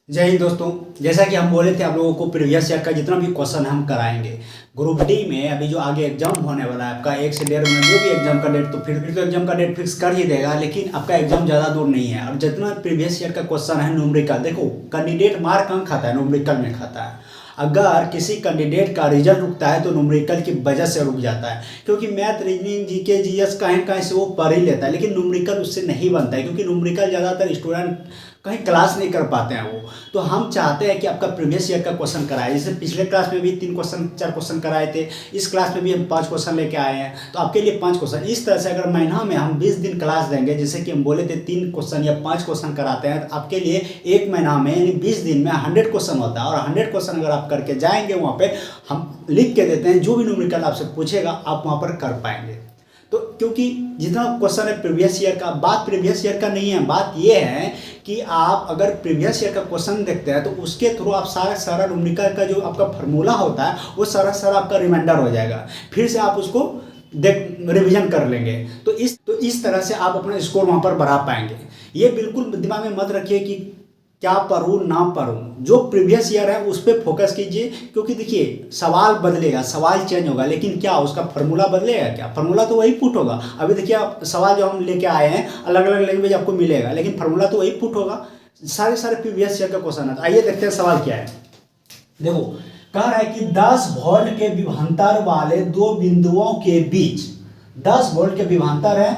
जय हिंद दोस्तों। जैसा कि हम बोले थे आप लोगों को प्रीवियस ईयर का जितना भी क्वेश्चन हम कराएंगे। ग्रुप डी में अभी जो आगे एग्जाम होने वाला है आपका 1 से 1.5 महीने जो भी एग्जाम का डेट तो फिर तो एग्जाम का डेट फिक्स कर ही देगा, लेकिन आपका एग्जाम ज़्यादा दूर नहीं है। अब जितना प्रीवियस ईयर का क्वेश्चन है न्यूमेरिकल, देखो कैंडिडेट मार्क कहाँ खाता है, न्यूमेरिकल में खाता है। अगर किसी कैंडिडेट का रिजल्ट रुकता है तो न्यूमेरिकल की वजह से रुक जाता है, क्योंकि मैथ, रीजनिंग, जीके, जीएस कहीं कहीं से वो पढ़ ही लेता है, लेकिन न्यूमेरिकल उससे नहीं बनता है, क्योंकि न्यूमेरिकल ज़्यादातर स्टूडेंट कहीं क्लास नहीं कर पाते हैं वो। तो हम चाहते हैं कि आपका प्रीवियस ईयर का क्वेश्चन कराए। जैसे पिछले क्लास में भी 4 क्वेश्चन कराए थे, इस क्लास में भी हम 5 क्वेश्चन लेके आए हैं, तो आपके लिए 5 क्वेश्चन। इस तरह से अगर महीना में हम 20 दिन क्लास देंगे, जैसे कि हम बोले थे 3 क्वेश्चन या 5 क्वेश्चन कराते हैं, तो आपके लिए एक महीना में यानी 20 दिन में 100 क्वेश्चन होता है। और 100 क्वेश्चन अगर आप करके जाएंगे वहाँ पे, हम लिख के देते हैं, जो भी न्यूमेरिकल आपसे पूछेगा आप वहाँ पर कर पाएंगे। तो क्योंकि जितना क्वेश्चन है प्रीवियस ईयर का, बात प्रीवियस ईयर का नहीं है, बात ये है कि आप अगर प्रीवियस ईयर का क्वेश्चन देखते हैं तो उसके थ्रू आप सारा न्यूमेरिकल का जो आपका फार्मूला होता है वो सारा आपका रिमाइंडर हो जाएगा, फिर से आप उसको रिवीजन कर लेंगे। तो इस तरह से आप अपना स्कोर वहाँ पर बढ़ा पाएंगे। ये बिल्कुल दिमाग में मत रखिए कि क्या पढ़ूँ ना पढ़ूँ, जो प्रीवियस ईयर है उस पर फोकस कीजिए, क्योंकि देखिए सवाल बदलेगा, सवाल चेंज होगा, लेकिन क्या उसका फार्मूला बदलेगा? क्या फार्मूला तो वही पुट होगा। अभी देखिए आप सवाल जो हम लेके आए हैं अलग अलग लैंग्वेज आपको मिलेगा, लेकिन फार्मूला तो वही पुट होगा। सारे प्रीवियस ईयर का क्वेश्चन है। तो आइए देखते हैं सवाल क्या है। देखो कह रहा है कि 10 वोल्ट के विभवांतर वाले 2 बिंदुओं के बीच, 10 वोल्ट के विभवांतर है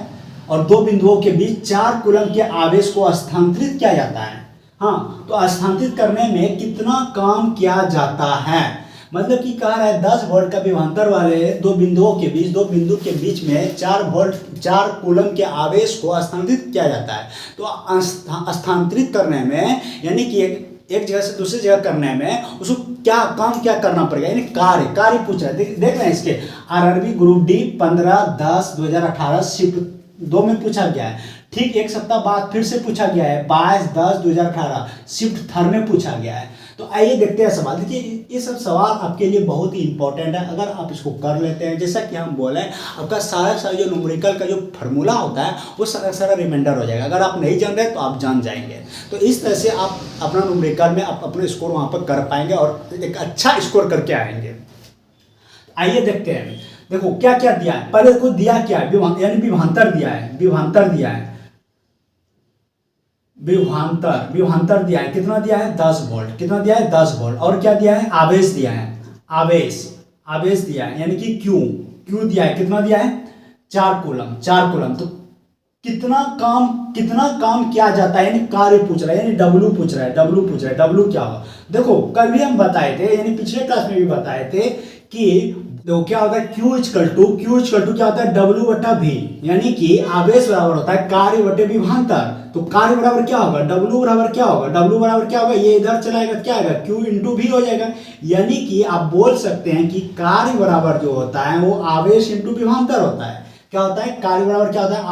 और 2 बिंदुओं के बीच 4 कूलम के आवेश को स्थानांतरित किया जाता है। हाँ, तो स्थानांतरित करने में कितना काम किया जाता है? मतलब कि कह रहा है 10 वोल्ट का विभवांतर वाले 2 बिंदुओं के बीच, 2 बिंदु के बीच में 4 कूलम के आवेश को स्थानांतरित किया जाता है। तो स्थानांतरित करने में यानी कि एक जगह से दूसरी जगह करने में उसको क्या करना पड़ेगा, यानी कार्य पूछ रहा है। देख रहे हैं इसके आरआरबी ग्रुप डी 15/10/2018 शिफ्ट 2 में पूछा गया है। ठीक एक सप्ताह बाद फिर से पूछा गया है 22/10/2018 शिफ्ट 3 में पूछा गया है। तो आइए देखते हैं सवाल। देखिए ये सब सवाल आपके लिए बहुत ही इंपॉर्टेंट है, अगर आप इसको कर लेते हैं। जैसा कि हम बोले आपका सारा जो न्यूमेरिकल का जो फार्मूला होता है वो सारा रिमाइंडर हो जाएगा। अगर आप नहीं जान रहे तो आप जान जाएंगे। तो इस तरह से आप अपना न्यूमेरिकल में आप अपने स्कोर वहाँ पर कर पाएंगे और एक अच्छा स्कोर करके आएंगे। आइए देखते हैं। देखो क्या क्या दिया है, पहले देखो दिया क्या है, यानी विभवांतर दिया है। विभवांतर दिया है, कितना दिया है 10 वोल्ट, कितना दिया है 10 वोल्ट। और क्या दिया है, आवेश दिया है, आवेश दिया है, यानी कि क्यू दिया है, कितना दिया है 4 कूलम। तो कितना काम किया जाता है, यानी कार्य पूछ रहा है, यानी डब्ल्यू पूछ रहा है। डब्ल्यू क्या होगा? देखो कल भी हम बताए थे, यानी पिछले क्लास में भी बताए थे कि तो क्या होता है क्यू इक्वल टू क्या होता है W/V, यानी कि आवेश बराबर होता है कार्य बटे विभवांतर। तो कार्य बराबर क्या होगा, W बराबर क्या होगा, ये इधर चलाएगा, क्या आएगा Q इंटू V हो जाएगा। यानी कि आप बोल सकते हैं कि कार्य बराबर जो होता है वो आवेश इंटू विभवांतर होता है। क्या होता है कार्य बराबर क्या होता है,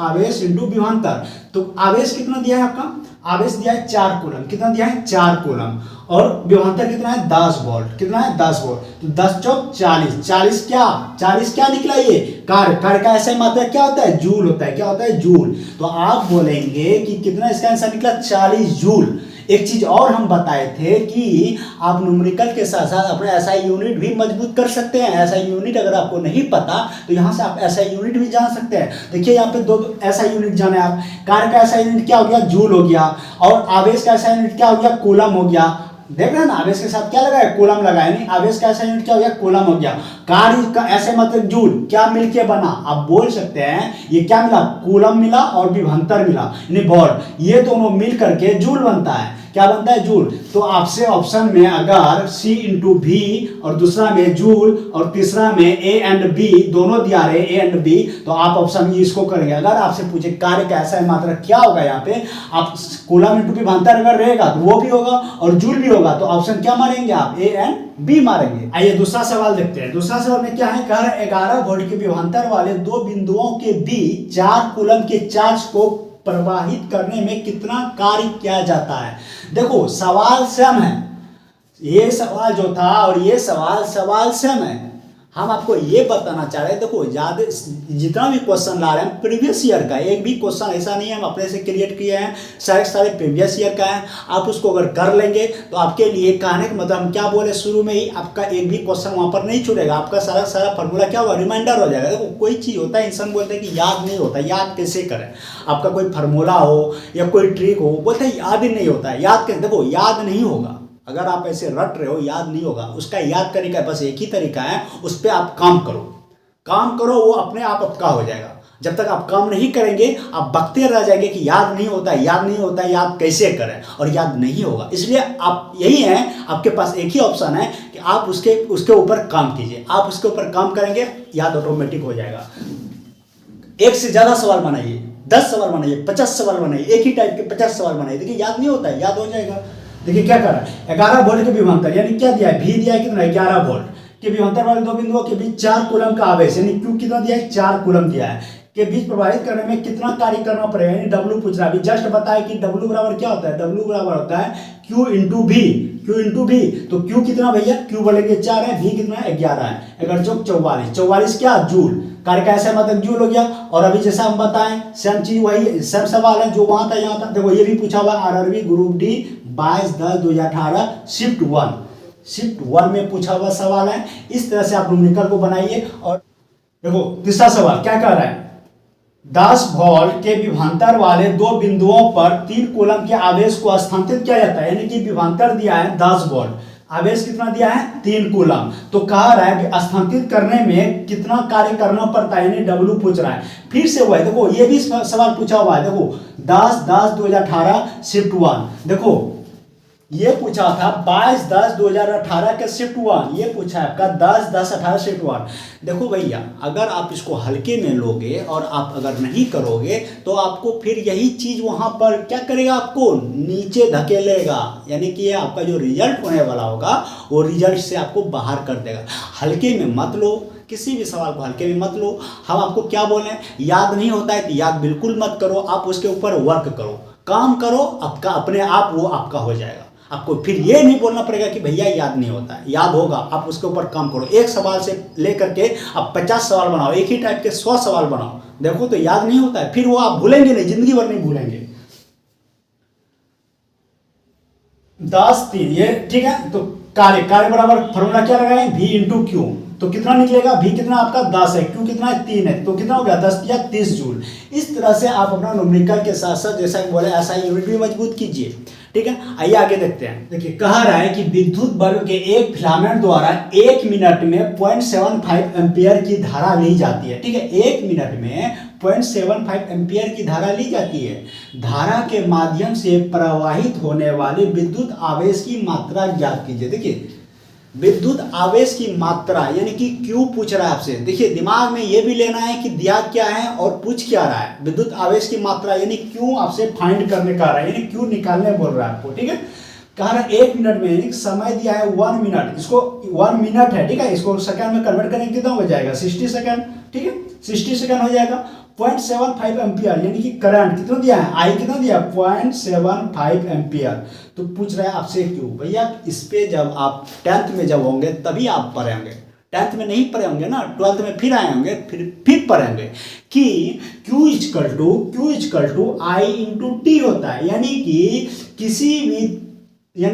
आवेश इंटू विभवांतर। तो आवेश कितना दिया है आपका, आवेश दिया है 4 कूलम, कितना दिया है 4 कूलम। और विभवांतर कितना है 10 वोल्ट, कितना है 10 वोल्ट। तो 10 चौक 40 क्या निकला, ये कार्य का ऐसा मात्रा क्या होता है, जूल होता है। क्या होता है, जूल। तो आप बोलेंगे कि कितना इसका आंसर निकला 40 जूल। एक चीज और हम बताए थे कि आप न्यूमेरिकल के साथ साथ अपने एसआई यूनिट भी मजबूत कर सकते हैं। एसआई यूनिट अगर आपको नहीं पता तो यहाँ से आप एसआई यूनिट भी जान सकते हैं। देखिए यहाँ पे 2 एसआई यूनिट जाने आप। कार्य का एसआई यूनिट क्या हो गया, जूल हो गया, और आवेश का एसआई यूनिट क्या हो गया, कूलम हो गया। देख रहे हैं ना, आवेश के साथ क्या लगा है, कूलम लगा है, नहीं आवेश का ऐसा यूनिट क्या हो गया, कूलम हो गया। कार्य का ऐसे मतलब जूल, क्या मिलके बना, आप बोल सकते हैं ये क्या मिला, कूलम मिला और विभवांतर मिला, यानी वोल्ट, ये दोनों मिल करके जूल बनता है। क्या बनता है, जूल। तो आपसे ऑप्शन में अगर C इंटू V और दूसरा में जूल और तीसरा में A एंड B दोनों दिया रहे A एंड B, तो आप ऑप्शन इसको करेंगे। अगर आपसे पूछे कार्य का ऐसा मात्रा क्या होगा, यहाँ पे आप कूलम इंटू विभवांतर अगर रहेगा तो वो भी होगा और जूल भी होगा, तो ऑप्शन क्या मारेंगे आप, A एंड B मारेंगे। आइए दूसरा सवाल देखते हैं। दूसरा सवाल में क्या है, कह रहा है 11 वोल्ट के विभवांतर वाले 2 बिंदुओं के बीच 4 कूलम के चार्ज को प्रवाहित करने में कितना कार्य किया जाता है। देखो सवाल सेम है, ये सवाल जो था और ये सवाल सेम है। हम आपको ये बताना चाह रहे हैं, देखो ज़्यादा जितना भी क्वेश्चन ला रहे हैं प्रीवियस ईयर का, एक भी क्वेश्चन ऐसा नहीं है हम अपने से क्रिएट किए हैं, सारे सारे प्रीवियस ईयर का है। आप उसको अगर कर लेंगे तो आपके लिए कहने का मतलब हम क्या बोले शुरू में ही, आपका एक भी क्वेश्चन वहाँ पर नहीं छूटेगा, आपका सारा सारा फॉर्मूला क्या होगा, रिमाइंडर हो जाएगा। देखो कोई चीज़ होता है इंसान बोलते हैं कि याद नहीं होता, याद कैसे करें, आपका कोई फार्मूला हो या कोई ट्रिक हो, बोलते हैं याद ही नहीं होता है, याद कैसे, देखो याद नहीं होगा। अगर आप ऐसे रट रहे हो याद नहीं होगा, उसका याद करने का बस एक ही तरीका है, उस पर आप काम करो, काम करो, वो अपने आप आपका हो जाएगा। जब तक आप काम नहीं करेंगे आप बकते रह जाएंगे कि याद नहीं होता, याद नहीं होता, याद कैसे करें, और याद नहीं होगा। इसलिए आप यही है, आपके पास एक ही ऑप्शन है कि आप उसके ऊपर काम कीजिए, आप उसके ऊपर काम करेंगे, याद ऑटोमेटिक हो जाएगा। एक से ज़्यादा सवाल बनाइए, 10 सवाल बनाइए, 50 सवाल बनाइए, एक ही टाइप के 50 सवाल बनाइए, देखिए याद नहीं होता है, याद हो जाएगा। देखिए क्या कर रहा है, 11 वोल्ट के विभवांतर यानी क्या दिया है, भी दिया है कितना, 11 वोल्ट के विभवांतर वाले दो बिंदुओं के बीच 4 कूलम का आवेश यानी क्यू कितना दिया है, 4 कूलम दिया है, के बीच प्रवाहित करने में कितना कार्य करना पड़ेगा, यानी डब्ल्यू पूछ रहा है। अभी जस्ट बताया कि डब्ल्यू बराबर क्या होता है, डब्ल्यू बराबर होता है क्यू इंटू भी, क्यू इंटू भी। तो क्यू कितना भैया, क्यू बोलेंगे 4 है, भी कितना है 11 है, 11 चौक 44, 44 क्या जूल, कार्य का ऐसा मतलब जूल हो गया। और अभी जैसा हम बताएं सेम चीज वही सेम सवाल है जो वहां था यहाँ था। देखो ये भी पूछा हुआ आरआरबी ग्रुप डी 22/10/2018 शिफ्ट 1 में पूछा हुआ सवाल है। इस तरह से आप न्यूमेरिकल को बनाइए। और देखो तीसरा सवाल क्या कह रहा है, 10 वोल्ट के विभवांतर वाले दो बिंदुओं पर 3 कूलम के आवेश को स्थानांतरित किया जाता है, यानी कि विभवांतर दिया है 10 वोल्ट, आवेश कितना दिया है 3 कूलम। तो कह रहा है कि स्थानांतरित करने में कितना कार्य करना पड़ता है, यानी डब्ल्यू पूछ रहा है। फिर से हुआ है, देखो ये भी सवाल पूछा हुआ है, देखो 10/10/2018 शिफ्ट 1, देखो ये पूछा था 22/10/2018 के शिफ्ट 1, ये पूछा है आपका 10/10/18 शिफ्ट 1। देखो भैया अगर आप इसको हल्के में लोगे और आप अगर नहीं करोगे तो आपको फिर यही चीज वहां पर क्या करेगा, आपको नीचे धकेलेगा, यानी कि ये आपका जो रिजल्ट होने वाला होगा वो रिजल्ट से आपको बाहर कर देगा। हल्के में मत लो, किसी भी सवाल को हल्के में मत लो। हम आपको क्या बोले, याद नहीं होता है तो याद बिल्कुल मत करो, आप उसके ऊपर वर्क करो, काम करो, आपका अपने आप वो आपका हो जाएगा। आपको फिर ये नहीं बोलना पड़ेगा कि भैया याद नहीं होता है, याद होगा, आप उसके ऊपर काम करो। एक सवाल से लेकर के आप 50 सवाल बनाओ, एक ही टाइप के 100 सवाल बनाओ, देखो तो याद नहीं होता है, फिर वो आप भूलेंगे नहीं, जिंदगी भर नहीं भूलेंगे। 10/3 ये ठीक है। तो कार्य बराबर फॉर्मूला क्या लगाए, भी इंटू क्यू, तो कितना निकलेगा, भी कितना आपका 10 है, क्यू कितना है 3 है, तो कितना हो गया 10 या 30 जूल। इस तरह से आप अपना न्यूमेरिकल के साथ साथ जैसा कि बोले ऐसा यूनिट भी मजबूत कीजिए। ठीक है, आइए आगे देखते हैं। देखिए कह रहा है कि विद्युत बल्ब के एक फिलामेंट द्वारा 1 मिनट में 0.75 एम्पियर की धारा ली जाती है। ठीक है, 1 मिनट में 0.75 एम्पियर की धारा ली जाती है। धारा के माध्यम से प्रवाहित होने वाले विद्युत आवेश की मात्रा ज्ञात कीजिए। देखिए विद्युत आवेश की मात्रा यानी कि क्यू पूछ रहा है आपसे। देखिए दिमाग में ये भी लेना है कि दिया क्या है और पूछ क्या रहा है। विद्युत आवेश की मात्रा यानी क्यू आपसे फाइंड करने का रहा है, यानी क्यू निकालने बोल रहा है आपको। ठीक है, कह रहा है 1 मिनट में, यानी समय दिया है 1 मिनट, इसको 1 मिनट है। ठीक है, इसको सेकंड में कन्वर्ट करेंगे कितना हो जाएगा 60 सेकंड। ठीक है, 60 सेकंड हो जाएगा। 0.75 एम्पियर यानी कि करंट कितना दिया है, आई कितना दिया है 0.75 एम्पियर। तो पूछ रहा है आपसे क्यों, भैया इस पे जब आप 10th में जब होंगे तभी आप पढ़ेंगे, 10th में नहीं पढ़े होंगे ना, 12th में फिर आए होंगे, फिर पढ़ेंगे कि Q equal to I into T होता है। यानी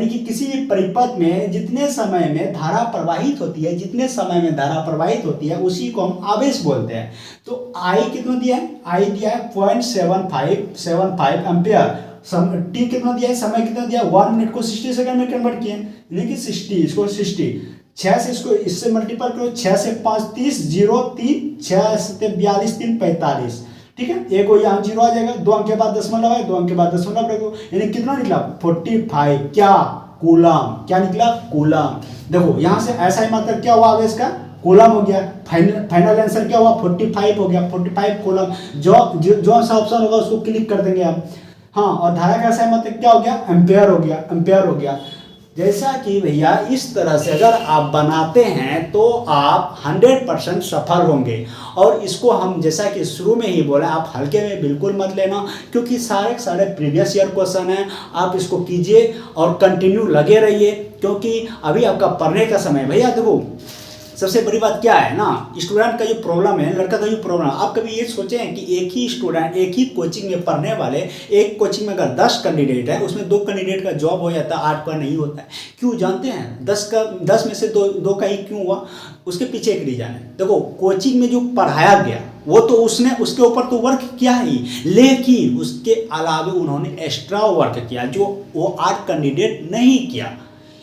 कि किसी भी परिपथ में जितने समय में धारा प्रवाहित होती है उसी को हम आवेश बोलते हैं। तो आई कितना दिया है, आई दिया है 0.75 एम्पियर। टी कितना दिया है, समय कितना दिया है 1 मिनट को 60 सेकंड में कन्वर्ट किए, यानी कि 60, इसको 60 6 से इसको इससे मल्टीपल करो, 6 से 5 30, 0 3, 6 से 42 3 45। ठीक है, एक को यहाँ 0 आ जाएगा, 2 अंक के बाद दशमलव है, 2 अंक के बाद दशमलव रखो, यानी कितना निकला 45 क्या कूलम, क्या निकला कूलम। देखो यहाँ से ऐसा ही मतलब क्या हुआ आवेश का, कूलम हो गया। फाइनल आंसर क्या हुआ 45 हो गया, 45 कूलम। जो सा ऑप्शन होगा उसको क्लिक कर देंगे आप। हाँ, और धारा का ऐसा मतलब क्या हो गया, एम्पेयर हो गया। जैसा कि भैया इस तरह से अगर आप बनाते हैं तो आप 100% सफल होंगे। और इसको हम जैसा कि शुरू में ही बोला, आप हल्के में बिल्कुल मत लेना, क्योंकि सारे प्रीवियस ईयर क्वेश्चन हैं। आप इसको कीजिए और कंटिन्यू लगे रहिए, क्योंकि अभी आपका पढ़ने का समय। भैया देखो सबसे बड़ी बात क्या है ना, स्टूडेंट का जो प्रॉब्लम है, लड़का का जो प्रॉब्लम है, आप कभी ये सोचे हैं कि एक ही स्टूडेंट एक ही कोचिंग में पढ़ने वाले, एक कोचिंग में अगर 10 कैंडिडेट है, उसमें 2 कैंडिडेट का जॉब हो जाता है, 8 का नहीं होता है। क्यों जानते हैं? 10 में से दो का ही क्यों हुआ? उसके पीछे एक रीजन है। देखो, कोचिंग में जो पढ़ाया गया वो तो उसने उसके ऊपर तो वर्क किया ही, लेकिन उसके अलावा उन्होंने एक्स्ट्रा वर्क किया जो वो 8 कैंडिडेट नहीं किया,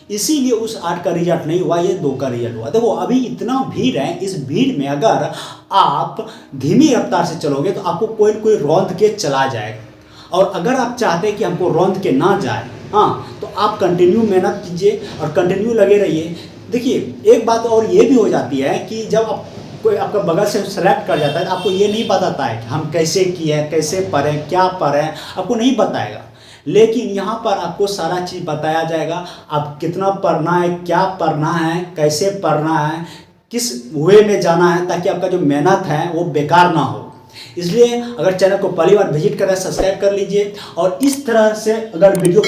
इसीलिए उस 8 का रिजल्ट नहीं हुआ, ये 2 का रिजल्ट हुआ। देखो, अभी इतना भीड़ है, इस भीड़ में अगर आप धीमी रफ्तार से चलोगे तो आपको कोई कोई रौंद के चला जाएगा। और अगर आप चाहते हैं कि हमको रौंद के ना जाए, हाँ, तो आप कंटिन्यू मेहनत कीजिए और कंटिन्यू लगे रहिए। देखिए, एक बात और ये भी हो जाती है कि जब आप कोई आपका बगल से सेलेक्ट कर जाता है, आपको ये नहीं बताता है कि हम कैसे किए, कैसे पढ़ें, क्या पढ़ें, आपको नहीं बताएगा। लेकिन यहाँ पर आपको सारा चीज़ बताया जाएगा, आप कितना पढ़ना है, क्या पढ़ना है, कैसे पढ़ना है, किस वे में जाना है, ताकि आपका जो मेहनत है वो बेकार ना हो। इसलिए अगर चैनल को पहली बार विजिट कर रहे हैं, सब्सक्राइब कर लीजिए। और इस तरह से अगर वीडियो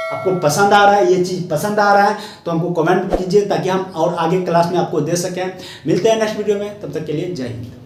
आपको पसंद आ रहा है, ये चीज़ पसंद आ रहा है, तो हमको कमेंट कीजिए ताकि हम और आगे क्लास में आपको दे सकें। मिलते हैं नेक्स्ट वीडियो में, तब तक के लिए जय हिंद।